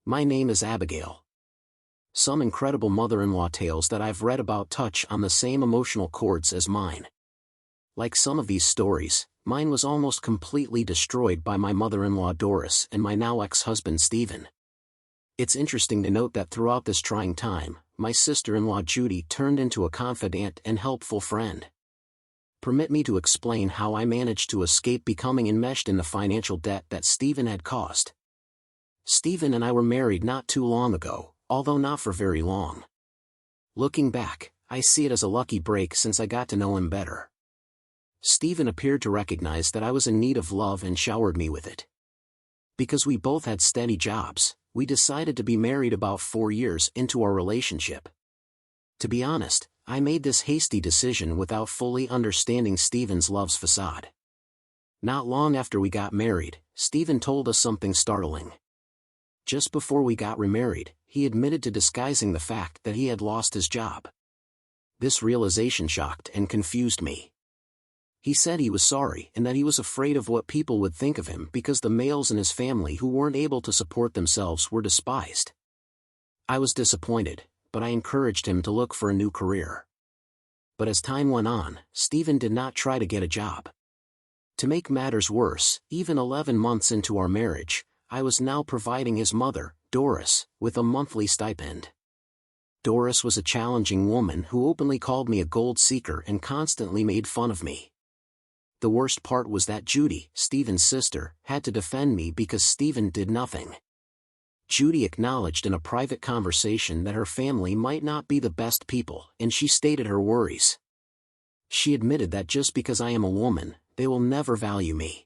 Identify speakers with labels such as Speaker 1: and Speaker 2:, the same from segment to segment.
Speaker 1: My name is Abigail. Some incredible mother-in-law tales that I've read about touch on the same emotional chords as mine. Like some of these stories, mine was almost completely destroyed by my mother-in-law Doris and my now ex-husband Stephen. It's interesting to note that throughout this trying time, my sister-in-law Judy turned into a confidant and helpful friend. Permit me to explain how I managed to escape becoming enmeshed in the financial debt that Stephen had caused. Stephen and I were married not too long ago, although not for very long. Looking back, I see it as a lucky break since I got to know him better. Stephen appeared to recognize that I was in need of love and showered me with it. Because we both had steady jobs, we decided to be married about 4 years into our relationship. To be honest, I made this hasty decision without fully understanding Stephen's love's facade. Not long after we got married, Stephen told us something startling. Just before we got remarried, he admitted to disguising the fact that he had lost his job. This realization shocked and confused me. He said he was sorry and that he was afraid of what people would think of him because the males in his family who weren't able to support themselves were despised. I was disappointed, but I encouraged him to look for a new career. But as time went on, Stephen did not try to get a job. To make matters worse, even 11 months into our marriage, I was now providing his mother, Doris, with a monthly stipend. Doris was a challenging woman who openly called me a gold seeker and constantly made fun of me. The worst part was that Judy, Stephen's sister, had to defend me because Stephen did nothing. Judy acknowledged in a private conversation that her family might not be the best people, and she stated her worries. She admitted that just because I am a woman, they will never value me.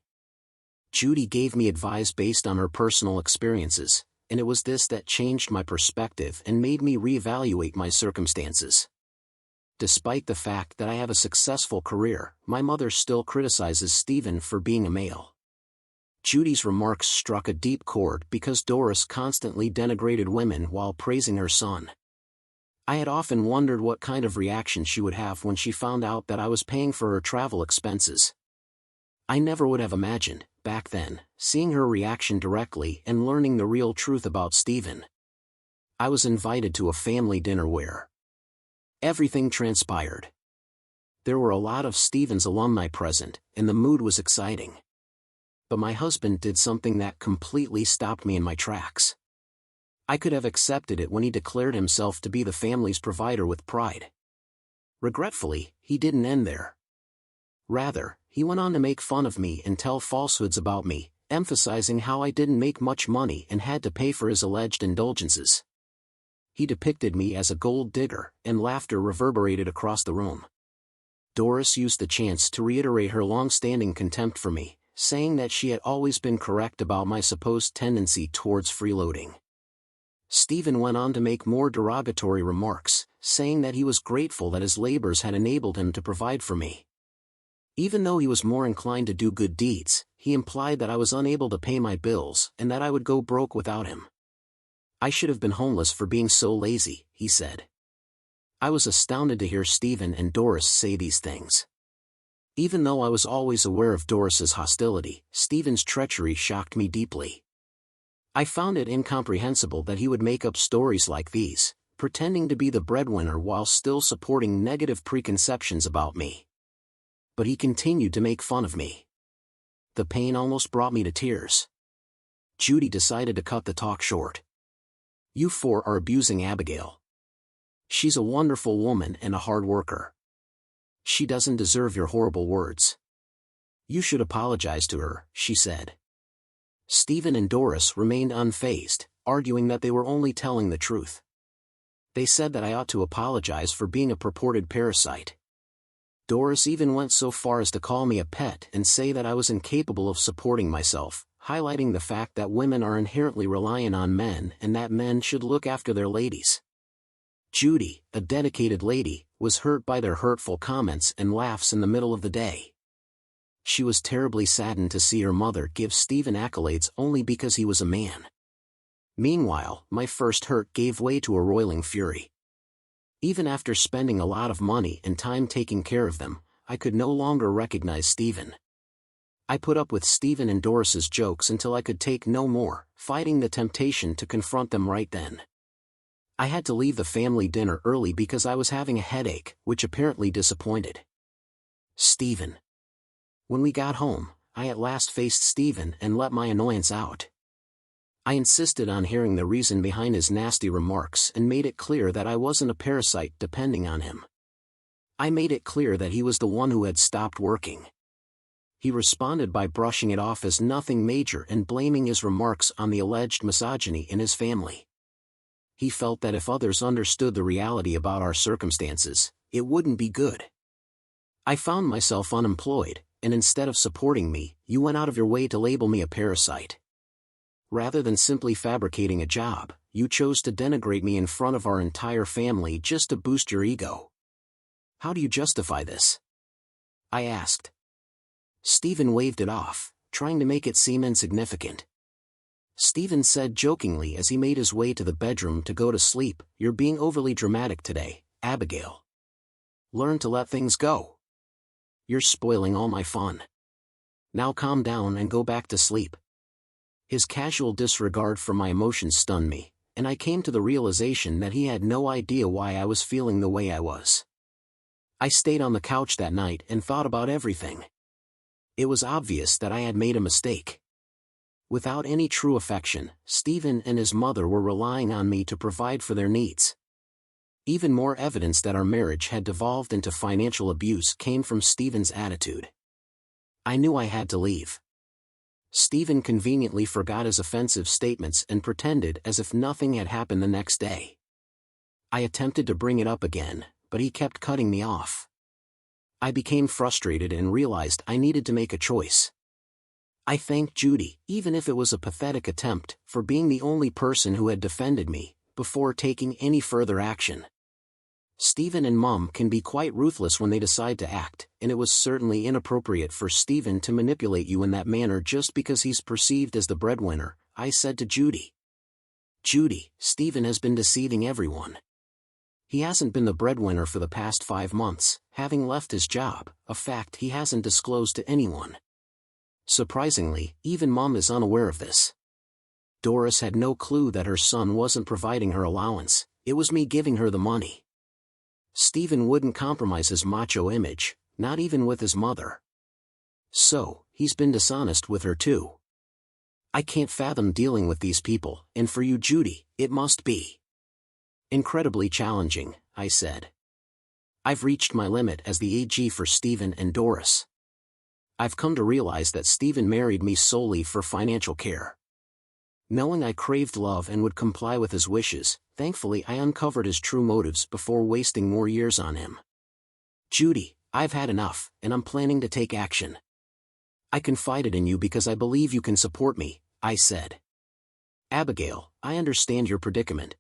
Speaker 1: Judy gave me advice based on her personal experiences, and it was this that changed my perspective and made me reevaluate my circumstances. Despite the fact that I have a successful career, my mother still criticizes Stephen for being a male. Judy's remarks struck a deep chord because Doris constantly denigrated women while praising her son. I had often wondered what kind of reaction she would have when she found out that I was paying for her travel expenses. I never would have imagined, back then, seeing her reaction directly and learning the real truth about Stephen. I was invited to a family dinner where everything transpired. There were a lot of Stephen's alumni present, and the mood was exciting. But my husband did something that completely stopped me in my tracks. I could have accepted it when he declared himself to be the family's provider with pride. Regretfully, he didn't end there. Rather, he went on to make fun of me and tell falsehoods about me, emphasizing how I didn't make much money and had to pay for his alleged indulgences. He depicted me as a gold digger, and laughter reverberated across the room. Doris used the chance to reiterate her long-standing contempt for me, saying that she had always been correct about my supposed tendency towards freeloading. Stephen went on to make more derogatory remarks, saying that he was grateful that his labors had enabled him to provide for me. Even though he was more inclined to do good deeds, he implied that I was unable to pay my bills and that I would go broke without him. I should have been homeless for being so lazy, he said. I was astounded to hear Stephen and Doris say these things. Even though I was always aware of Doris's hostility, Stephen's treachery shocked me deeply. I found it incomprehensible that he would make up stories like these, pretending to be the breadwinner while still supporting negative preconceptions about me. But he continued to make fun of me. The pain almost brought me to tears. Judy decided to cut the talk short. You four are abusing Abigail. She's a wonderful woman and a hard worker. She doesn't deserve your horrible words. You should apologize to her, she said. Stephen and Doris remained unfazed, arguing that they were only telling the truth. They said that I ought to apologize for being a purported parasite. Doris even went so far as to call me a pet and say that I was incapable of supporting myself, highlighting the fact that women are inherently reliant on men and that men should look after their ladies. Judy, a dedicated lady, was hurt by their hurtful comments and laughs in the middle of the day. She was terribly saddened to see her mother give Stephen accolades only because he was a man. Meanwhile, my first hurt gave way to a roiling fury. Even after spending a lot of money and time taking care of them, I could no longer recognize Stephen. I put up with Stephen and Doris's jokes until I could take no more, fighting the temptation to confront them right then. I had to leave the family dinner early because I was having a headache, which apparently disappointed Stephen. When we got home, I at last faced Stephen and let my annoyance out. I insisted on hearing the reason behind his nasty remarks and made it clear that I wasn't a parasite depending on him. I made it clear that he was the one who had stopped working. He responded by brushing it off as nothing major and blaming his remarks on the alleged misogyny in his family. He felt that if others understood the reality about our circumstances, it wouldn't be good. I found myself unemployed, and instead of supporting me, you went out of your way to label me a parasite. Rather than simply fabricating a job, you chose to denigrate me in front of our entire family just to boost your ego. How do you justify this? I asked. Stephen waved it off, trying to make it seem insignificant. Stephen said jokingly as he made his way to the bedroom to go to sleep, "You're being overly dramatic today, Abigail. Learn to let things go. You're spoiling all my fun. Now calm down and go back to sleep." His casual disregard for my emotions stunned me, and I came to the realization that he had no idea why I was feeling the way I was. I stayed on the couch that night and thought about everything. It was obvious that I had made a mistake. Without any true affection, Stephen and his mother were relying on me to provide for their needs. Even more evidence that our marriage had devolved into financial abuse came from Stephen's attitude. I knew I had to leave. Stephen conveniently forgot his offensive statements and pretended as if nothing had happened the next day. I attempted to bring it up again, but he kept cutting me off. I became frustrated and realized I needed to make a choice. I thanked Judy, even if it was a pathetic attempt, for being the only person who had defended me, before taking any further action. Stephen and Mom can be quite ruthless when they decide to act, and it was certainly inappropriate for Stephen to manipulate you in that manner just because he's perceived as the breadwinner, I said to Judy. Judy, Stephen has been deceiving everyone. He hasn't been the breadwinner for the past 5 months, having left his job, a fact he hasn't disclosed to anyone. Surprisingly, even Mom is unaware of this. Doris had no clue that her son wasn't providing her allowance, it was me giving her the money. Stephen wouldn't compromise his macho image, not even with his mother. So, he's been dishonest with her too. I can't fathom dealing with these people, and for you, Judy, it must be incredibly challenging, I said. I've reached my limit as the AG for Stephen and Doris. I've come to realize that Stephen married me solely for financial care. Knowing I craved love and would comply with his wishes, thankfully I uncovered his true motives before wasting more years on him. Judy, I've had enough, and I'm planning to take action. I confided in you because I believe you can support me, I said. Abigail, I understand your predicament.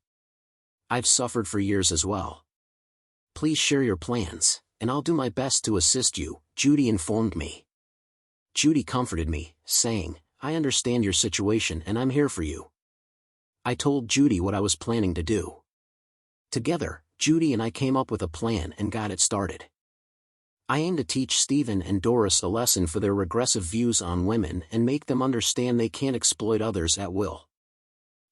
Speaker 1: I've suffered for years as well. Please share your plans, and I'll do my best to assist you, Judy informed me. Judy comforted me, saying, I understand your situation and I'm here for you. I told Judy what I was planning to do. Together, Judy and I came up with a plan and got it started. I aim to teach Stephen and Doris a lesson for their regressive views on women and make them understand they can't exploit others at will.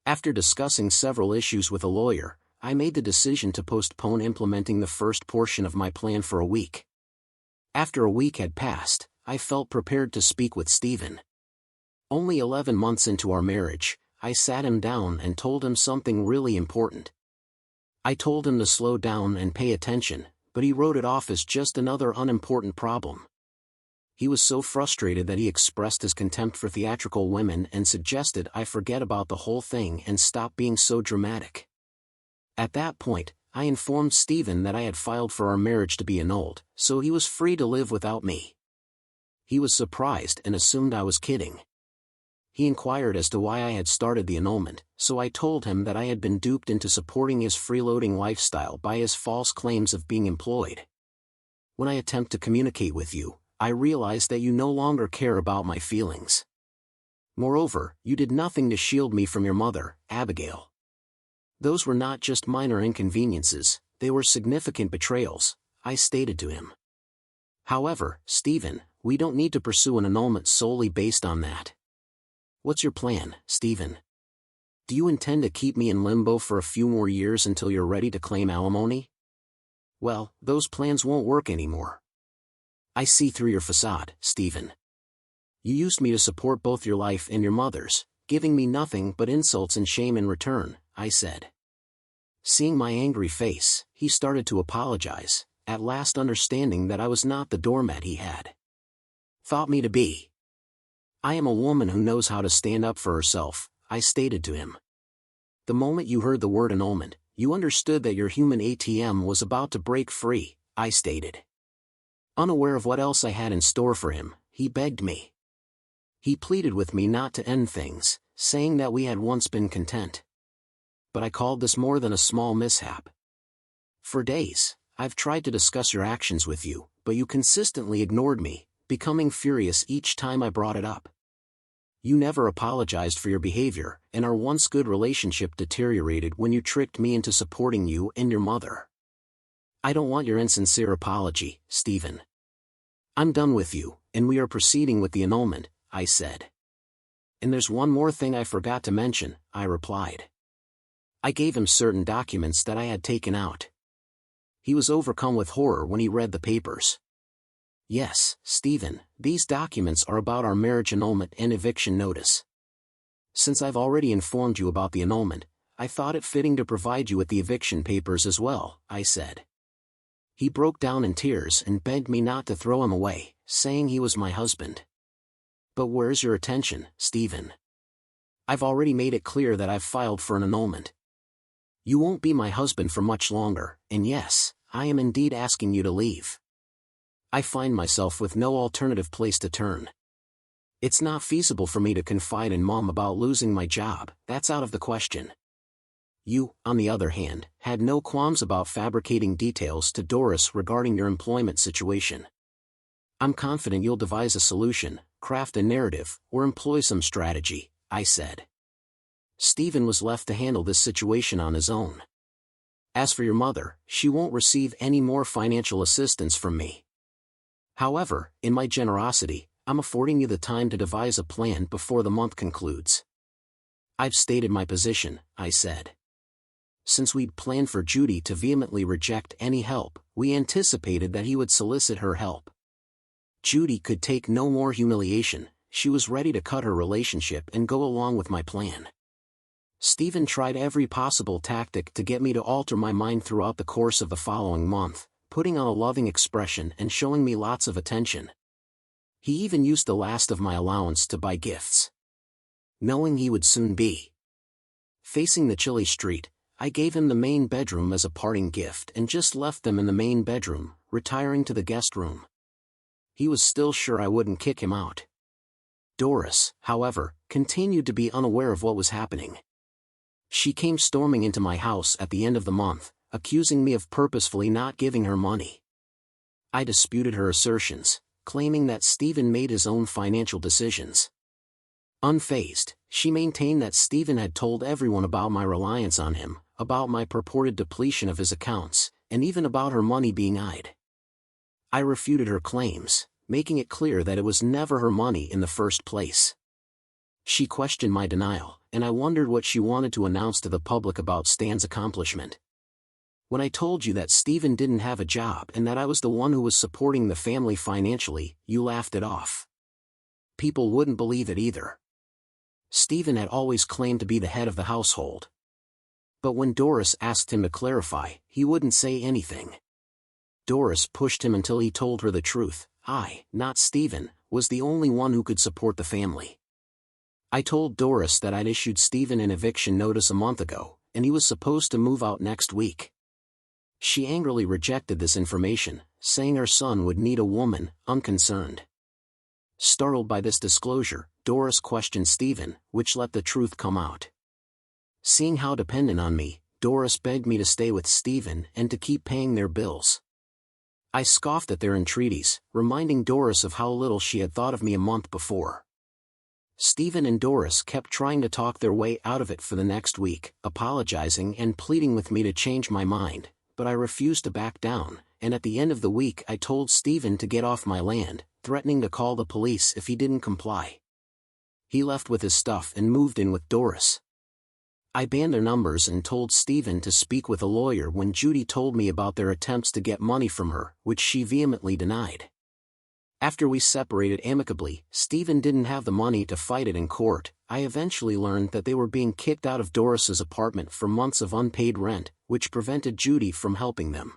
Speaker 1: After discussing several issues with a lawyer, I made the decision to postpone implementing the first portion of my plan for a week. After a week had passed, I felt prepared to speak with Stephen. Only 11 months into our marriage, I sat him down and told him something really important. I told him to slow down and pay attention, but he wrote it off as just another unimportant problem. He was so frustrated that he expressed his contempt for theatrical women and suggested I forget about the whole thing and stop being so dramatic. At that point, I informed Stephen that I had filed for our marriage to be annulled, so he was free to live without me. He was surprised and assumed I was kidding. He inquired as to why I had started the annulment, so I told him that I had been duped into supporting his freeloading lifestyle by his false claims of being employed. When I attempt to communicate with you, I realize that you no longer care about my feelings. Moreover, you did nothing to shield me from your mother, Abigail. Those were not just minor inconveniences, they were significant betrayals, I stated to him. However, Stephen, we don't need to pursue an annulment solely based on that. What's your plan, Stephen? Do you intend to keep me in limbo for a few more years until you're ready to claim alimony? Well, those plans won't work anymore. I see through your facade, Stephen. You used me to support both your life and your mother's, giving me nothing but insults and shame in return, I said. Seeing my angry face, he started to apologize, at last understanding that I was not the doormat he had thought me to be. I am a woman who knows how to stand up for herself, I stated to him. The moment you heard the word annulment, you understood that your human ATM was about to break free, I stated. Unaware of what else I had in store for him, he begged me. He pleaded with me not to end things, saying that we had once been content. But I called this more than a small mishap. For days, I've tried to discuss your actions with you, but you consistently ignored me, becoming furious each time I brought it up. You never apologized for your behavior, and our once good relationship deteriorated when you tricked me into supporting you and your mother. I don't want your insincere apology, Stephen. I'm done with you, and we are proceeding with the annulment, I said. And there's one more thing I forgot to mention, I replied. I gave him certain documents that I had taken out. He was overcome with horror when he read the papers. Yes, Stephen, these documents are about our marriage annulment and eviction notice. Since I've already informed you about the annulment, I thought it fitting to provide you with the eviction papers as well, I said. He broke down in tears and begged me not to throw him away, saying he was my husband. But where's your attention, Stephen? I've already made it clear that I've filed for an annulment. You won't be my husband for much longer, and yes, I am indeed asking you to leave. I find myself with no alternative place to turn. It's not feasible for me to confide in Mom about losing my job, that's out of the question. You, on the other hand, had no qualms about fabricating details to Doris regarding your employment situation. I'm confident you'll devise a solution, craft a narrative, or employ some strategy, I said. Stephen was left to handle this situation on his own. As for your mother, she won't receive any more financial assistance from me. However, in my generosity, I'm affording you the time to devise a plan before the month concludes. I've stated my position, I said. Since we'd planned for Judy to vehemently reject any help, we anticipated that he would solicit her help. Judy could take no more humiliation, she was ready to cut her relationship and go along with my plan. Stephen tried every possible tactic to get me to alter my mind throughout the course of the following month, putting on a loving expression and showing me lots of attention. He even used the last of my allowance to buy gifts. Knowing he would soon be facing the chilly street, I gave him the main bedroom as a parting gift and just left them in the main bedroom, retiring to the guest room. He was still sure I wouldn't kick him out. Doris, however, continued to be unaware of what was happening. She came storming into my house at the end of the month, accusing me of purposefully not giving her money. I disputed her assertions, claiming that Stephen made his own financial decisions. Unfazed, she maintained that Stephen had told everyone about my reliance on him, about my purported depletion of his accounts, and even about her money being owed. I refuted her claims, making it clear that it was never her money in the first place. She questioned my denial, and I wondered what she wanted to announce to the public about Stan's accomplishment. When I told you that Stephen didn't have a job and that I was the one who was supporting the family financially, you laughed it off. People wouldn't believe it either. Stephen had always claimed to be the head of the household. But when Doris asked him to clarify, he wouldn't say anything. Doris pushed him until he told her the truth. I, not Stephen, was the only one who could support the family. I told Doris that I'd issued Stephen an eviction notice a month ago, and he was supposed to move out next week. She angrily rejected this information, saying her son would need a woman, unconcerned. Startled by this disclosure, Doris questioned Stephen, which let the truth come out. Seeing how dependent on me, Doris begged me to stay with Stephen and to keep paying their bills. I scoffed at their entreaties, reminding Doris of how little she had thought of me a month before. Stephen and Doris kept trying to talk their way out of it for the next week, apologizing and pleading with me to change my mind, but I refused to back down, and at the end of the week I told Stephen to get off my land, threatening to call the police if he didn't comply. He left with his stuff and moved in with Doris. I banned their numbers and told Stephen to speak with a lawyer when Judy told me about their attempts to get money from her, which she vehemently denied. After we separated amicably, Stephen didn't have the money to fight it in court. I eventually learned that they were being kicked out of Doris's apartment for months of unpaid rent, which prevented Judy from helping them.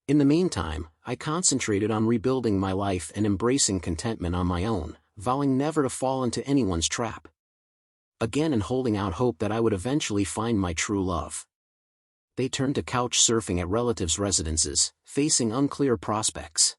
Speaker 1: In the meantime, I concentrated on rebuilding my life and embracing contentment on my own, vowing never to fall into anyone's trap again and holding out hope that I would eventually find my true love. They turned to couch surfing at relatives' residences, facing unclear prospects.